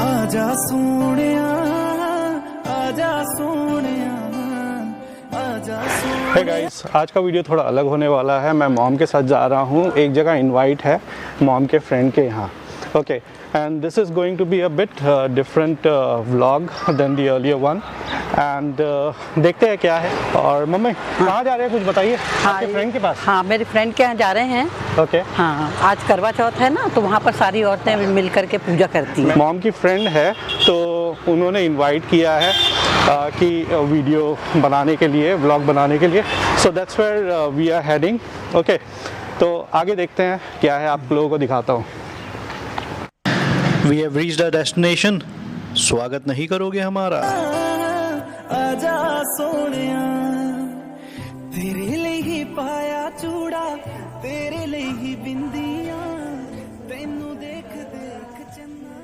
आजा सोनिया, आजा सोनिया, आजा सोनिया। हे गाइस, आज का वीडियो थोड़ा अलग होने वाला है। मैं मॉम के साथ जा रहा हूँ, एक जगह इनवाइट है मॉम के फ्रेंड के यहाँ। Okay, and this is going to be a bit different vlog than the earlier one and देखते हैं क्या है। और मम्मी कहाँ जा रहे हैं, कुछ बताइए। आपके फ्रेंड के पास? हाँ, मेरे फ्रेंड के यहाँ जा रहे हैं। ओके। हाँ, आज करवा चौथ है ना, तो वहाँ पर सारी औरतें मिल करके पूजा करती हैं। मॉम की फ्रेंड है तो उन्होंने इनवाइट किया है कि वीडियो बनाने के लिए, व्लॉग बनाने के लिए। So that's where we are heading. Okay, तो आगे देखते हैं क्या है, आप लोगों को दिखाता हूँ। We have reached our destination. स्वागत नहीं करोगे हमारा? आजा सोनिया, तेरे लिए ही पाया चूड़ा, तेरे लिए ही बिंदिया, तेनू देख देख चन्ना।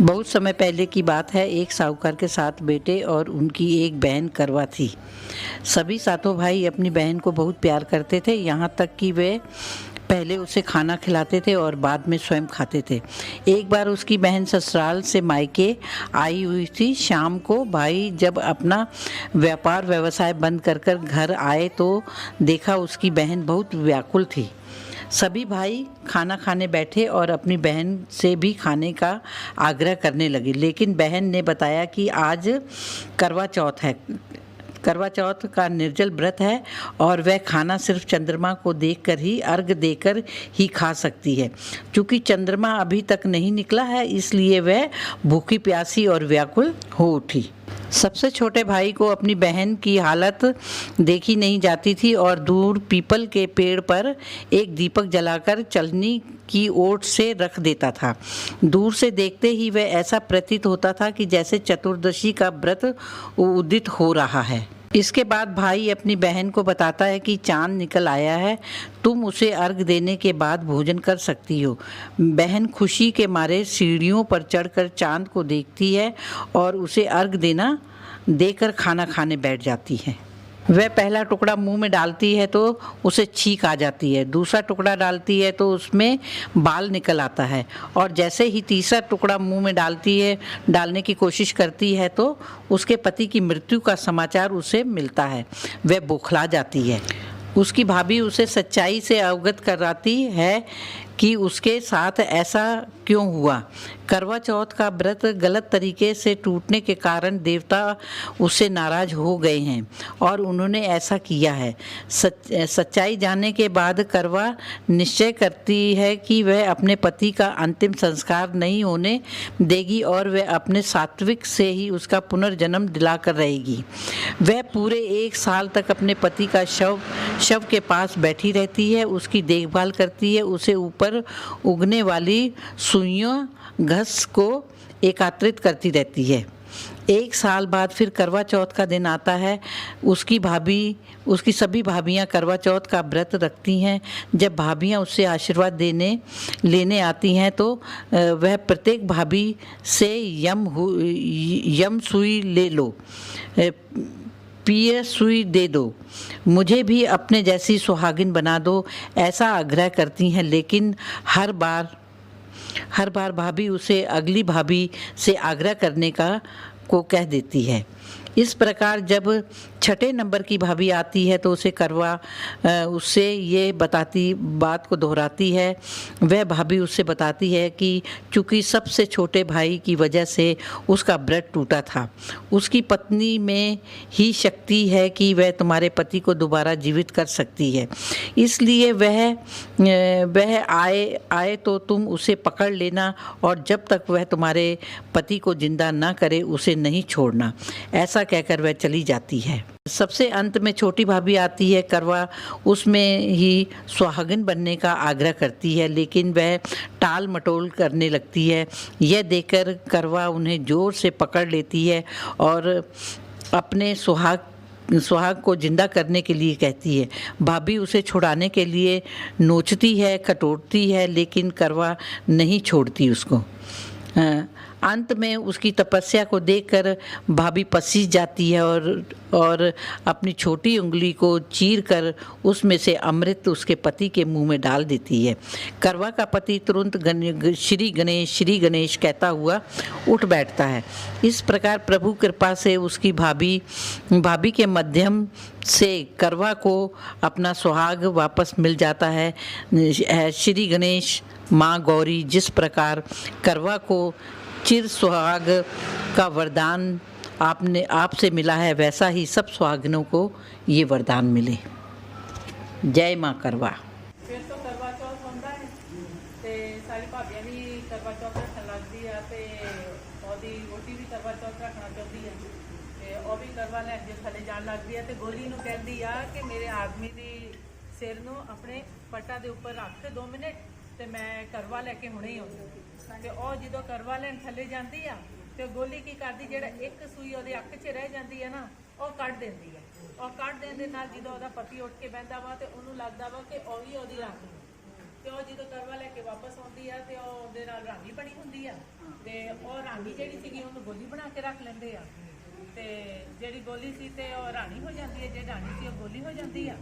बहुत समय पहले की बात है, एक साहूकार के 7 बेटे और उनकी एक बहन करवा थी। सभी सातों भाई अपनी बहन को बहुत प्यार करते थे, यहाँ तक कि वे पहले उसे खाना खिलाते थे और बाद में स्वयं खाते थे। एक बार उसकी बहन ससुराल से मायके आई हुई थी। शाम को भाई जब अपना व्यापार व्यवसाय बंद कर घर आए तो देखा उसकी बहन बहुत व्याकुल थी। सभी भाई खाना खाने बैठे और अपनी बहन से भी खाने का आग्रह करने लगे, लेकिन बहन ने बताया कि आज करवा चौथ है, करवा चौथ का निर्जल व्रत है और वह खाना सिर्फ चंद्रमा को देखकर ही, अर्घ देकर ही खा सकती है। क्योंकि चंद्रमा अभी तक नहीं निकला है, इसलिए वह भूखी प्यासी और व्याकुल हो उठी। सबसे छोटे भाई को अपनी बहन की हालत देखी नहीं जाती थी और दूर पीपल के पेड़ पर एक दीपक जलाकर चलनी की ओट से रख देता था। दूर से देखते ही वह ऐसा प्रतीत होता था कि जैसे चतुर्दशी का व्रत उदित हो रहा है। इसके बाद भाई अपनी बहन को बताता है कि चांद निकल आया है, तुम उसे अर्घ देने के बाद भोजन कर सकती हो। बहन खुशी के मारे सीढ़ियों पर चढ़कर चांद को देखती है और उसे अर्घ देकर खाना खाने बैठ जाती है। वह पहला टुकड़ा मुंह में डालती है तो उसे छींक आ जाती है, दूसरा टुकड़ा डालती है तो उसमें बाल निकल आता है और जैसे ही तीसरा टुकड़ा मुंह में डालने की कोशिश करती है तो उसके पति की मृत्यु का समाचार उसे मिलता है। वह बौखला जाती है। उसकी भाभी उसे सच्चाई से अवगत कराती है कि उसके साथ ऐसा क्यों हुआ। करवा चौथ का व्रत गलत तरीके से टूटने के कारण देवता उससे नाराज हो गए हैं और उन्होंने ऐसा किया है। सच्चाई जानने के बाद करवा निश्चय करती है कि वह अपने पति का अंतिम संस्कार नहीं होने देगी और वह अपने सात्विक से ही उसका पुनर्जन्म दिलाकर रहेगी। वह पूरे 1 साल तक अपने पति का शव के पास बैठी रहती है, उसकी देखभाल करती है, उसे ऊपर उगने वाली सुइयों घास को एकत्रित करती रहती है। 1 साल बाद फिर करवा चौथ का दिन आता है। उसकी सभी भाभियां करवा चौथ का व्रत रखती हैं। जब भाभियां उससे आशीर्वाद लेने आती हैं तो वह प्रत्येक भाभी से यम सुई ले लो, पिए सुई दे दो, मुझे भी अपने जैसी सुहागिन बना दो, ऐसा आग्रह करती हैं। लेकिन हर बार भाभी उसे अगली भाभी से आग्रह करने को कह देती है। इस प्रकार जब छठे नंबर की भाभी आती है तो उससे ये बात को दोहराती है। वह भाभी उससे बताती है कि चूँकि सबसे छोटे भाई की वजह से उसका व्रत टूटा था, उसकी पत्नी में ही शक्ति है कि वह तुम्हारे पति को दोबारा जीवित कर सकती है, इसलिए वह आए तो तुम उसे पकड़ लेना और जब तक वह तुम्हारे पति को जिंदा ना करे उसे नहीं छोड़ना। ऐसा कहकर वह चली जाती है। सबसे अंत में छोटी भाभी आती है। करवा उसमें ही सुहागिन बनने का आग्रह करती है, लेकिन वह टाल मटोल करने लगती है। यह देखकर करवा उन्हें जोर से पकड़ लेती है और अपने सुहाग को जिंदा करने के लिए कहती है। भाभी उसे छुड़ाने के लिए नोचती है, खटोटती है, लेकिन करवा नहीं छोड़ती उसको। अंत में उसकी तपस्या को देखकर भाभी पसीज जाती है और अपनी छोटी उंगली को चीरकर उसमें से अमृत उसके पति के मुंह में डाल देती है। करवा का पति तुरंत श्री गणेश कहता हुआ उठ बैठता है। इस प्रकार प्रभु कृपा से उसकी भाभी के माध्यम से करवा को अपना सुहाग वापस मिल जाता है। श्री गणेश माँ गौरी जिस प्रकार करवा को चिर सुहाग का वरदान आपसे मिला है, वैसा ही सब सुहागिनों को ये वरदान मिले। जय माँ करवा। फिर तो करवा चौथ होता है ते सारी भाभियां भी करवा चौथ रखन लगती है ते ओदी वोटी भी करवा चौथ रखना चाहती है ते ਉਹ भी करवा लैन जे थले जान लगती है ते गोली ਨੂੰ ਕਹਿੰਦੀ ਆ कि मेरे आदमी ਦੀ ਸਿਰ ਨੂੰ ਆਪਣੇ ਪੱਟਾ ਦੇ ਉੱਪਰ ਰੱਖ ਤੇ 2 ਮਿੰਟ ਤੇ ਮੈਂ ਕਰਵਾ ਲੈ ਕੇ ਹੁਣੇ ਹੀ ਆਉਂਦੀ ਤੇ ਉਹ ਜਦੋਂ ਕਰਵਾ ਲੈਣ ਥੱਲੇ ਜਾਂਦੀ ਆ ਤੇ ਗੋਲੀ ਕੀ ਕਰਦੀ, ਜਿਹੜਾ ਇੱਕ ਸੂਈ ਉਹਦੇ ਅੱਖ 'ਚ ਰਹਿ ਜਾਂਦੀ ਹੈ ਨਾ ਉਹ ਕੱਢ ਦਿੰਦੀ ਹੈ। ਉਹ ਕੱਢ ਦੇਣ ਦੇ ਨਾਲ ਜਦੋਂ ਉਹਦਾ ਪਤੀ ਉੱਠ ਕੇ ਬਹਿੰਦਾ ਵਾ ਤੇ ਉਹਨੂੰ ਲੱਗਦਾ ਵਾ ਕਿ ਉਹ ਵੀ ਉਹਦੀ ਰਾਣੀ ਤੇ ਉਹ ਜਦੋਂ ਕਰਵਾ ਲੈ ਕੇ ਵਾਪਸ ਆਉਂਦੀ ਆ ਤੇ ਉਹ ਉਹਦੇ ਨਾਲ ਰਾਣੀ ਬਣੀ ਹੁੰਦੀ ਆ ਤੇ ਉਹ ਰਾਣੀ ਜਿਹੜੀ ਸੀਗੀ ਉਹਨੂੰ ਗੋਲੀ ਬਣਾ ਕੇ ਰੱਖ ਲੈਂਦੇ ਆ ਤੇ ਜਿਹੜੀ ਗੋਲੀ ਸੀ ਤੇ ਉਹ ਰਾਣੀ ਹੋ ਜਾਂਦੀ ਹੈ, ਜਿਹੜੀ ਰਾਣੀ ਸੀ ਉਹ ਗੋਲੀ ਹੋ ਜਾਂਦੀ ਆ।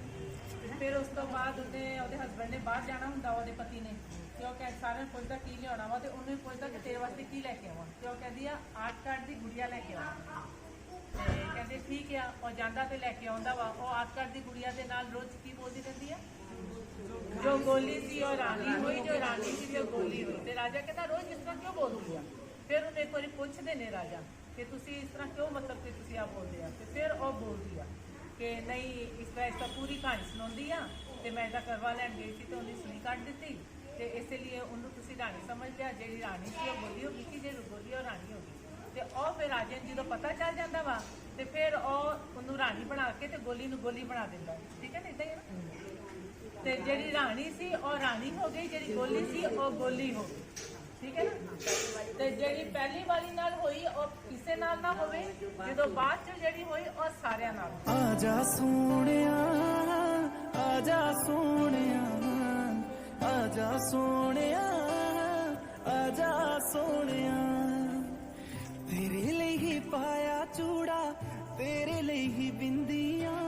ਫਿਰ ਉਸ ਤੋਂ ਬਾਅਦ ਉਹਦੇ ਹਸਬੈਂਡ ਨੇ ਬਾਹਰ ਜਾਣਾ ਹੁੰਦਾ, ਉਹਦੇ ਪਤੀ ਨੇ, ਤੇ ਉਹ ਕਹਿੰਦਾ ਸਾਰਿਆਂ ਨੂੰ ਪੁੱਛਦਾ ਕੀ ਲਿਆਉਣਾ ਵਾ ਤੇ ਉਹਨੂੰ ਪੁੱਛਦਾ ਕਿ ਤੇਰੇ ਵਾਸਤੇ ਕੀ ਲੈ ਕੇ ਆਵਾਂ ਤੇ ਉਹ ਕਹਿੰਦੀ ਆ 8 ਕਾਰਡ ਦੀ ਗੁੜੀਆ ਲੈ ਕੇ ਆਵਾਂ ਤੇ ਕਹਿੰਦੇ ਠੀਕ ਆ। ਉਹ ਜਾਂਦਾ ਤੇ ਲੈ ਕੇ ਆਉਂਦਾ ਵਾ। ਉਹ 8 ਕਾਰਡ ਦੀ ਗੁੜੀਆ ਦੇ ਨਾਲ ਰੋਜ਼ ਕੀ ਬੋਲਦੀ ਰਹਿੰਦੀ ਆ, ਜੋ ਗੋਲੀ ਸੀ ਉਹ ਰਾਣੀ ਹੋਈ, ਜੋ ਰਾਣੀ ਸੀ ਉਹ ਗੋਲੀ ਹੋਈ। ਤੇ ਰਾਜਾ ਕਹਿੰਦਾ ਰੋਜ਼ ਇਸ ਤਰ੍ਹਾਂ ਕਿਉਂ ਬੋਲਦੀ ਆ। ਫਿਰ ਉਹਨੇ ਇੱਕ ਵਾਰੀ ਪੁੱਛਦੇ ਨੇ ਰਾਜਾ ਕਿ ਤੁਸੀਂ ਇਸ ਤਰ੍ਹਾਂ ਕਿਉਂ, ਮਤਲਬ ਕਿ ਤੁਸੀਂ ਆ ਬੋਲਦੇ ਆ। ਤੇ ਫਿਰ ਉਹ ਬੋਲਦੀ ਆ ਕਿ ਨਹੀਂ ਇਸ ਤਰ੍ਹਾਂ ਪੂਰੀ ਕਹਾਣੀ ਸੁਣਾਉਂਦੀ ਆ ਤੇ ਮੈਂ ਇਹਦਾ ਕਰਵਾ ਲੈਣ ਗਈ ਸੀ ਤੇ ਉਹਦੀ ਸੂਈ ਕੱਢ ਦਿੱਤੀ ਤੇ ਇਸੇ ਲਈ ਉਹਨੂੰ ਤੁਸੀਂ ਰਾਣੀ ਸਮਝ ਲਿਆ। ਜਿਹੜੀ ਰਾਣੀ ਸੀ ਉਹ ਗੋਲੀ ਹੋ ਗਈ ਸੀ, ਜਿਹੜੀ ਗੋਲੀ ਉਹ ਰਾਣੀ ਹੋ ਗਈ। ਤੇ ਤੇ ਉਹ ਫਿਰ ਰਾਜੇ ਨੂੰ ਜਦੋਂ ਪਤਾ ਚੱਲ ਜਾਂਦਾ ਵਾ ਤੇ ਫਿਰ ਉਹਨੂੰ ਰਾਣੀ ਬਣਾ ਕੇ ਤੇ ਗੋਲੀ ਨੂੰ ਗੋਲੀ ਬਣਾ ਦਿੰਦਾ। ਠੀਕ ਹੈ ਨਾ, ਇਦਾਂ ਹੀ ਹੈ ਨਾ। ਤੇ ਜਿਹੜੀ ਰਾਣੀ ਸੀ ਉਹ ਰਾਣੀ ਹੋ ਗਈ, ਜਿਹੜੀ ਗੋਲੀ ਸੀ ਉਹ ਗੋਲੀ ਹੋ ਗਈ। ਠੀਕ ਹੈ ਨਾ। ਤੇ ਜਿਹੜੀ ਪਹਿਲੀ ਵਾਲੀ ਨਾਲ ਹੋਈ ਉਹ ਕਿਸੇ ਨਾਲ ਨਾ ਹੋਵੇ, ਜਦੋਂ ਬਾਅਦ ਚ ਜਿਹੜੀ ਹੋਈ ਉਹ ਸਾਰਿਆਂ ਨਾਲ। ਆਜਾ ਸੋਹਣਿਆ, ਆਜਾ ਸੋਹਣਿਆ, ਆਜਾ ਸੋਹਣਿਆ, ਆਜਾ ਸੋਹਣਿਆ, ਤੇਰੇ ਲਈ ਹੀ ਪਾਇਆ ਚੂੜਾ, ਤੇਰੇ ਲਈ ਹੀ ਬਿੰਦੀਆਂ,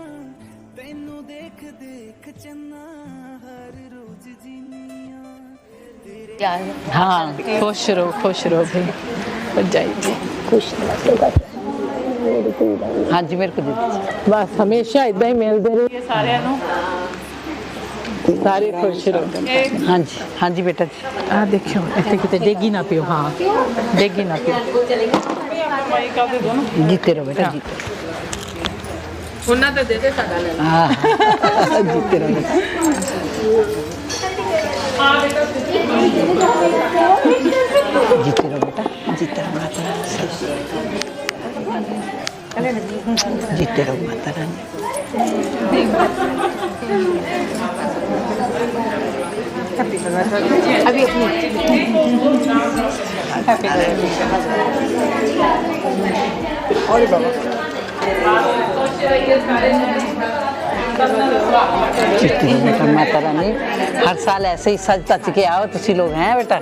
ਤੈਨੂੰ ਦੇਖ ਦੇਖ ਚੰਨਾ ਹਰ ਰੋਜ਼ ਜੀਨੀਆਂ। हाँ खुश रहो भाई जाइए खुश हाँ जी मेरे को बस हमेशा इदा ही मिलते रहे ਸਾਰਿਆਂ ਨੂੰ सारे खुश रहो। हाँ जी बेटा जी आ देखियो इतने कितने डेगी ना पियो। हाँ डेगी ना पियो। जीते रहो बेटा जीते ਉਹਨਾਂ ਤੇ ਦੇ ਦੇ ਸਾਡਾ ਲੈ हाँ जीते रहो बेटा। जीते रहो बेटा जीते रहो माता रानी जीते रहो माता रानी। अभी बेटा माता रानी हर साल ऐसे ही सज तच के आओ तुसी लोग हैं बेटा।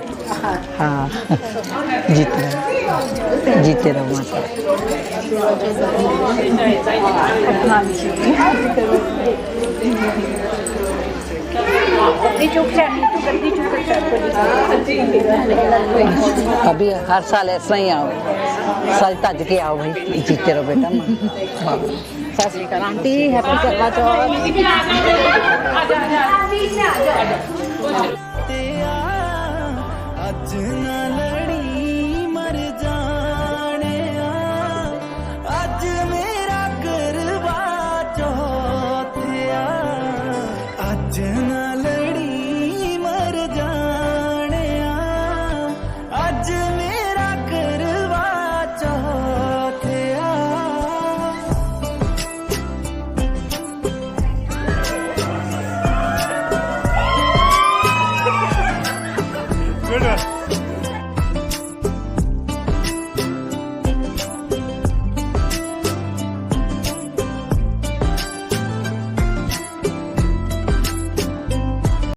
हाँ जीते रहो माता। अभी हर साल ऐसा ही आओ सज तज के आओ भाई। जीते रहो बेटा माँ। सत श्री अकाल आंटी हैप्पी करवा चौथ। ਅੱਜ ਨਾ ਲੜੀ ਮਰ ਜਾਣਿਆ, ਅੱਜ ਮੇਰਾ ਕਰਵਾ ਚੌਥ ਆ, ਅੱਜ ਨਾ ਲੜੀ ਮਰ ਜਾਣਿਆ, ਅੱਜ ਮੇਰਾ ਕਰਵਾ ਚੌਥ ਆ।